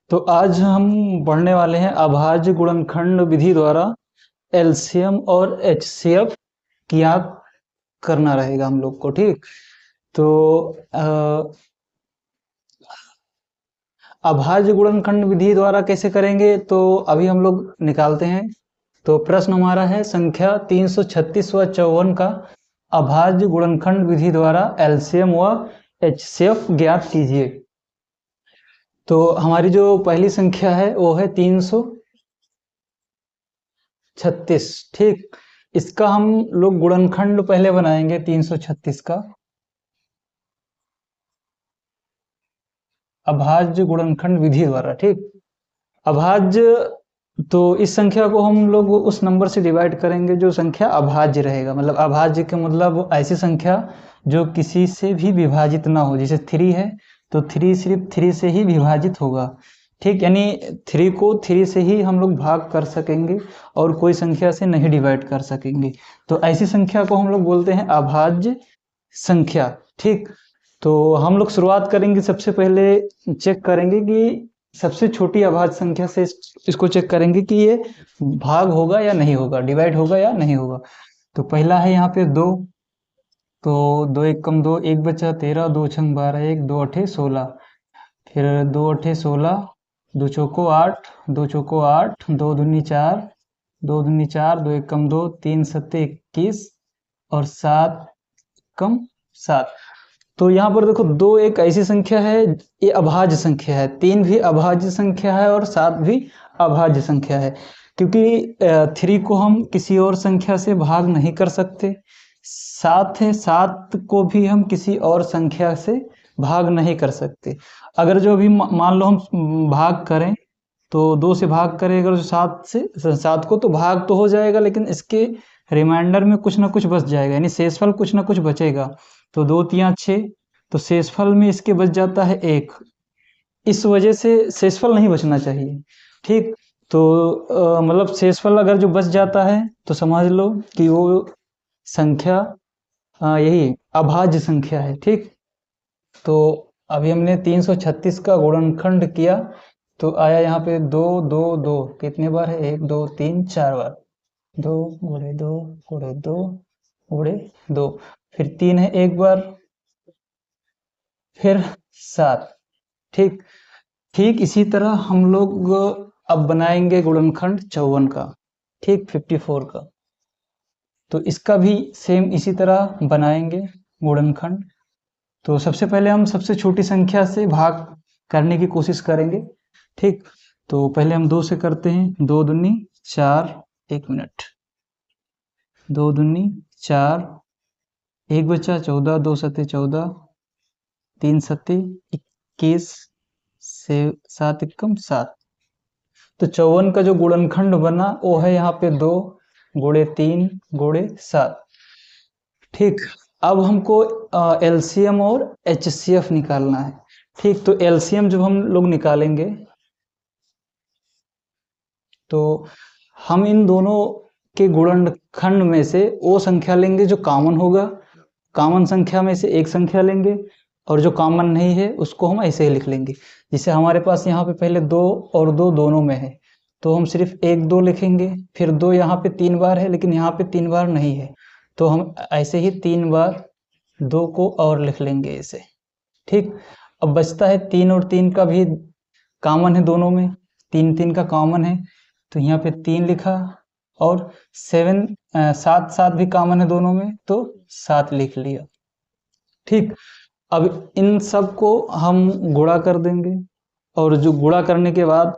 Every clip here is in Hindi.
तो आज हम पढ़ने वाले हैं अभाज्य गुणनखंड विधि द्वारा एलसीएम और एचसीएफ ज्ञात करना रहेगा हम लोग को। ठीक, तो अभाज्य गुणनखंड विधि द्वारा कैसे करेंगे तो अभी हम लोग निकालते हैं। तो प्रश्न हमारा है संख्या 336 व 54 का अभाज्य गुणनखंड विधि द्वारा एलसीएम व एचसीएफ ज्ञात कीजिए। तो हमारी जो पहली संख्या है वो है 336। ठीक, इसका हम लोग गुणनखंड पहले बनाएंगे 336 का अभाज्य गुणनखंड विधि द्वारा। ठीक, अभाज्य, तो इस संख्या को हम लोग उस नंबर से डिवाइड करेंगे जो संख्या अभाज्य रहेगा। मतलब अभाज्य के मतलब ऐसी संख्या जो किसी से भी विभाजित ना हो। जैसे 3 है तो 3 सिर्फ 3 से ही विभाजित होगा। ठीक, यानी 3 को 3 से ही हम लोग भाग कर सकेंगे और कोई संख्या से नहीं डिवाइड कर सकेंगे। तो ऐसी संख्या को हम लोग बोलते हैं अभाज्य संख्या। ठीक, तो हम लोग शुरुआत करेंगे, सबसे पहले चेक करेंगे कि सबसे छोटी अभाज्य संख्या से इसको चेक करेंगे कि ये भाग होगा या नहीं होगा, डिवाइड होगा या नहीं होगा। तो पहला है यहाँ पे 2, तो 2 एक कम 2, 1 बचा 13, 2 छंग 12, 1 2 अठे 16, फिर 2 अठे 16, 2 चौको 8, 2 चौको 8, 2 दूनी 4, 2 दूनी 4, 2 एक कम 2, 3 सत्ते 21 और 7 कम 7। तो यहाँ पर देखो 2 एक ऐसी संख्या है, ये अभाज्य संख्या है, 3 भी अभाज्य संख्या है और 7 भी अभाज्य संख्या है। क्योंकि 3 को हम किसी और संख्या से भाग नहीं कर सकते। 7 है, 7 को भी हम किसी और संख्या से भाग नहीं कर सकते। अगर जो भी मान लो हम भाग करें तो 2 से भाग करें अगर 7 से 7 को, तो भाग तो हो जाएगा लेकिन इसके रिमाइंडर में कुछ ना कुछ बच जाएगा, यानी शेषफल कुछ ना कुछ बचेगा। तो 2 तियां 6, तो शेषफल में इसके बच जाता है 1। इस वजह से शेषफल नहीं बचना चाहिए। ठीक, तो मतलब शेषफल अगर जो बच जाता है तो समझ लो कि वो संख्या यही अभाज्य संख्या है। ठीक, तो अभी हमने 336 का गुणनखंड किया तो आया यहाँ पे 2 2 2, कितने बार है, 1 2 3 4 बार, 2 गुणे 2 गुणे 2 गुणे 2, फिर 3 है 1 बार, फिर 7। ठीक, ठीक इसी तरह हम लोग अब बनाएंगे गुणनखंड 54 का। ठीक, 54 का, तो इसका भी सेम इसी तरह बनाएंगे गुणनखंड। तो सबसे पहले हम सबसे छोटी संख्या से भाग करने की कोशिश करेंगे। ठीक, तो पहले हम 2 से करते हैं। 2 दूनी 4, 1 मिनट, 2 दूनी 4, 1 बचा 14, 2 सत्ते 14, 3 सत्ते 21 से 7 एकम 7। तो 54 का जो गुणनखंड बना वो है यहाँ पे 2 गुणे 3 गुणे 7। ठीक, अब हमको एलसीएम और एचसीएफ निकालना है। ठीक, तो एलसीएम जब हम लोग निकालेंगे तो हम इन दोनों के गुणनखंड में से वो संख्या लेंगे जो कॉमन होगा। कॉमन संख्या में से एक संख्या लेंगे और जो कॉमन नहीं है उसको हम ऐसे ही लिख लेंगे। जैसे हमारे पास यहाँ पे पहले 2 और 2 दोनों में है तो हम सिर्फ 1 2 लिखेंगे, फिर 2 यहाँ पे 3 बार है लेकिन यहाँ पे 3 बार नहीं है तो हम ऐसे ही 3 बार 2 को और लिख लेंगे ऐसे। ठीक, अब बचता है 3 और 3 का भी कॉमन है दोनों में, 3 3 का कॉमन है तो यहाँ पे 3 लिखा और 7 7 भी कॉमन है दोनों में तो 7 लिख लिया। ठीक, अब इन सब को हम गुणा कर देंगे और जो गुणा करने के बाद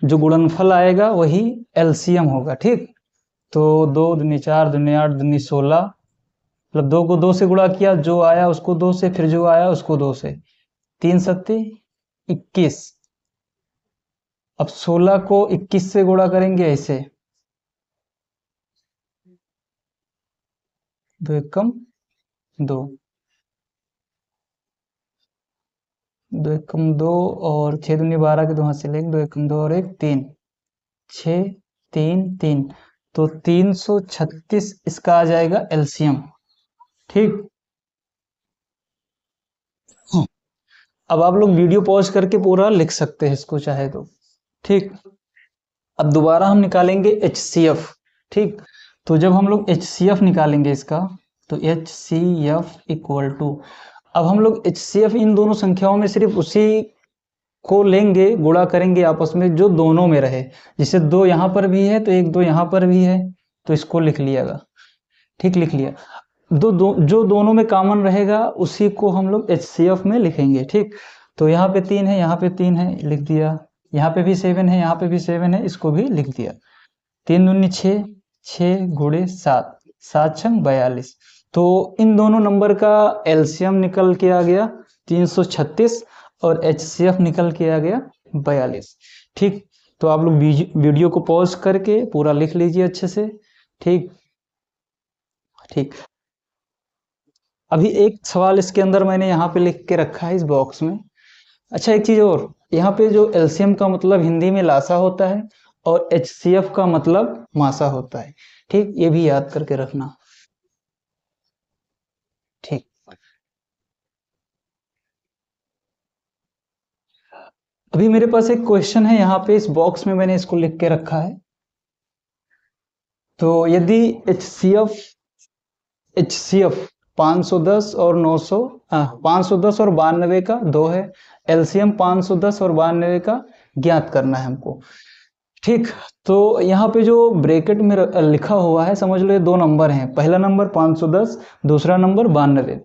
जो गुणनफल आएगा वही एलसीएम होगा। ठीक, तो 2 दूनी 4 दूनी 8 दूनी 16, मतलब 2 को 2 से गुणा किया, जो आया उसको 2 से, फिर जो आया उसको 2 से, 3 सत्ते 21। अब 16 को 21 से गुणा करेंगे ऐसे, 2 एकम 2, 2 एकम 2 और 6 दूनी 12 के 2 हाथ से लेंगे, 2 एकम 2 और 1 3, 6 3 3, तो 336 इसका आ जाएगा एलसीएम। ठीक, अब आप लोग वीडियो पॉज करके पूरा लिख सकते हैं इसको चाहे तो, ठीक। अब दोबारा हम निकालेंगे HCF, ठीक। तो जब हम लोग HCF निकालेंगे इसका, तो HCF इक्वल टू, अब हम लोग HCF इन दोनों संख्याओं में सिर्फ उसी को लेंगे, गुणा करेंगे आपस में जो दोनों में रहे। जैसे 2 यहाँ पर भी है तो एक 2 यहाँ पर भी है, तो इसको लिख लिएगा, ठीक, लिख लिया। जो दोनों में कॉमन रहेगा उसी को हम लोग HCF में लिखेंगे, ठीक। तो यहाँ पे 3 है, यहाँ पे 3 है, लिख दिया। यहाँ पे भी 7 है, यहाँ पे भी 7 है, इसको भी लिख दिया। 3 दूनी 6, 6 गुणे 7, 7 छंग 42। तो इन दोनों नंबर का एलसीएम निकल के आ गया 336 और HCF निकल के आ गया 42, ठीक। तो आप लोग वीडियो को पॉज करके पूरा लिख लीजिए अच्छे से, ठीक ठीक। अभी एक सवाल इसके अंदर मैंने यहाँ पे लिख के रखा है इस बॉक्स में। अच्छा, एक चीज और, यहाँ पे जो एलसीएम का मतलब हिंदी में लासा होता है और HCF का मतलब मासा होता है, ठीक, ये भी याद करके रखना, ठीक। अभी मेरे पास एक क्वेश्चन है यहाँ पे, इस बॉक्स में मैंने इसको लिख के रखा है। तो यदि HCF 510 और 900, 510 और 92 का 2 है, एलसीएम 510 और 92 का ज्ञात करना है हमको, ठीक। तो यहाँ पे जो ब्रैकेट में लिखा हुआ है, समझ लो ये 2 नंबर हैं, पहला नंबर 510, दूसरा नंबर 92।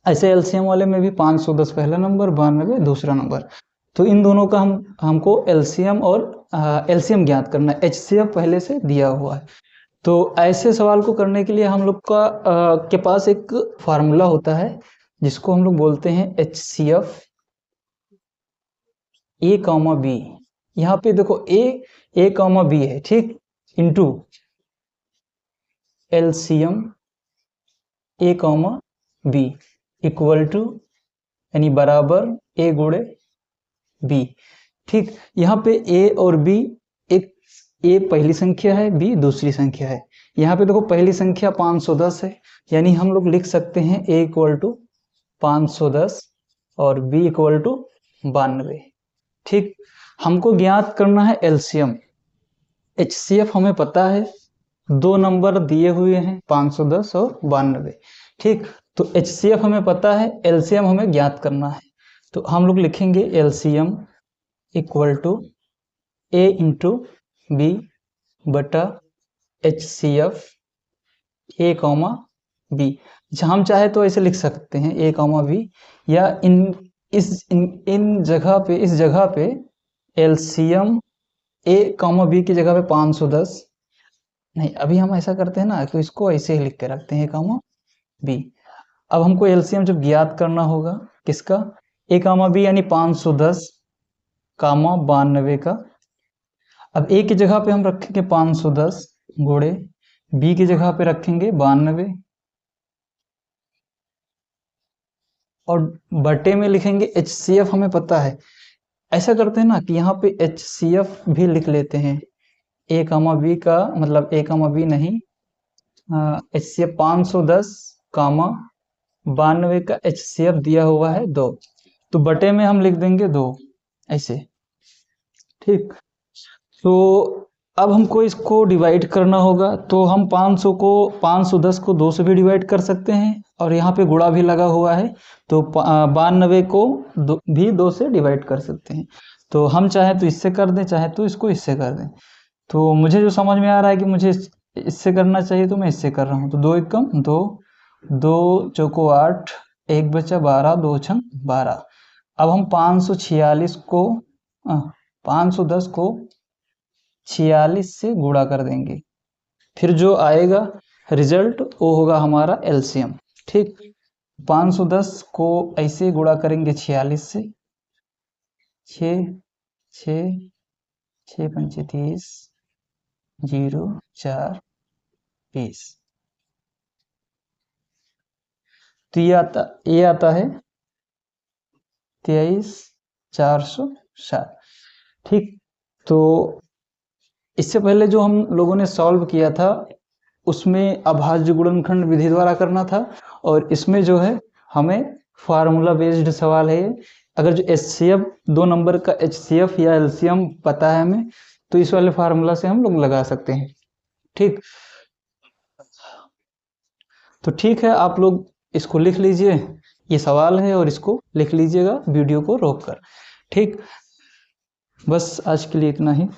ऐसे एलसीएम वाले में भी 510 पहला नंबर, 92 दूसरा नंबर। तो इन दोनों का हमको एलसीएम और एलसीएम ज्ञात करना है। HCF पहले से दिया हुआ है। तो ऐसे सवाल को करने के लिए हम लोग का के पास एक फार्मूला होता है जिसको हम लोग बोलते हैं HCF A, B। यहाँ पे देखो A, B है, ठीक, into LCM A, B equal to, यानी बराबर A गुणे B, ठीक। यहाँ पे A और B, एक A पहली संख्या है, B दूसरी संख्या है। यहाँ पे देखो पहली संख्या 510 है, यानी हम लोग लिख सकते हैं A इक्वल टू 510 और B इक्वल टू 92, ठीक। हमको ज्ञात करना है एलसीएम। HCF हमें पता है, 2 नंबर दिए हुए हैं 510 और 92, ठीक। तो HCF हमें पता है, एलसीएम हमें ज्ञात करना है। तो हम लोग लिखेंगे LCM equal to A into B बटा HCF A, B। हम चाहे तो ऐसे लिख सकते हैं A, B, या इन जगह पे एलसीएम A, B की जगह पे 510, नहीं, अभी हम ऐसा करते हैं ना कि इसको ऐसे ही लिख के रखते हैं A, B। अब हमको एलसीएम जब ज्ञात करना होगा किसका, A, B यानी 510, 92 का। अब A की जगह पे हम रखेंगे 510 गुणे, B की जगह पे रखेंगे 92 और बटे में लिखेंगे HCF, हमें पता है। ऐसा करते हैं ना कि यहाँ पे HCF भी लिख लेते हैं, A, B का मतलब A, B नहीं, HCF 510, 92 का HCF दिया हुआ है 2, तो बटे में हम लिख देंगे 2, ऐसे, ठीक। तो अब हमको इसको डिवाइड करना होगा, तो हम 510 को 2 से भी डिवाइड कर सकते हैं और यहाँ पे गुणा भी लगा हुआ है, तो 92 को भी 2 से डिवाइड कर सकते हैं। तो हम चाहे तो इससे कर दें, चाहे तो इसको इससे कर दें। तो मुझे जो समझ में आ रहा है कि मुझे इससे करना चाहिए, तो मैं इससे कर रहा हूँ। तो 2 एकम 2, 2 चौको 8, 1 बचा 12, 2 छंग 12। अब हम 510 को 46 से गुणा कर देंगे, फिर जो आएगा रिजल्ट वो होगा हमारा एलसीएम, ठीक। 510 को ऐसे गुणा करेंगे 46 से, 6 6 6 पंचे 30, 0 4 20। तो ये आता है 23,407, ठीक। तो इससे पहले जो हम लोगों ने सॉल्व किया था उसमें अभाज्य गुणनखंड विधि द्वारा करना था, और इसमें जो है हमें फार्मूला बेस्ड सवाल है, अगर जो HCF 2 नंबर का HCF या एलसीएम पता है हमें, तो इस वाले फार्मूला से हम लोग लगा सकते हैं। ठीक, तो ठीक है, आप लोग इसको लिख लीजिए, ये सवाल है और इसको लिख लीजिएगा वीडियो को रोक कर। ठीक, बस आज के लिए इतना ही।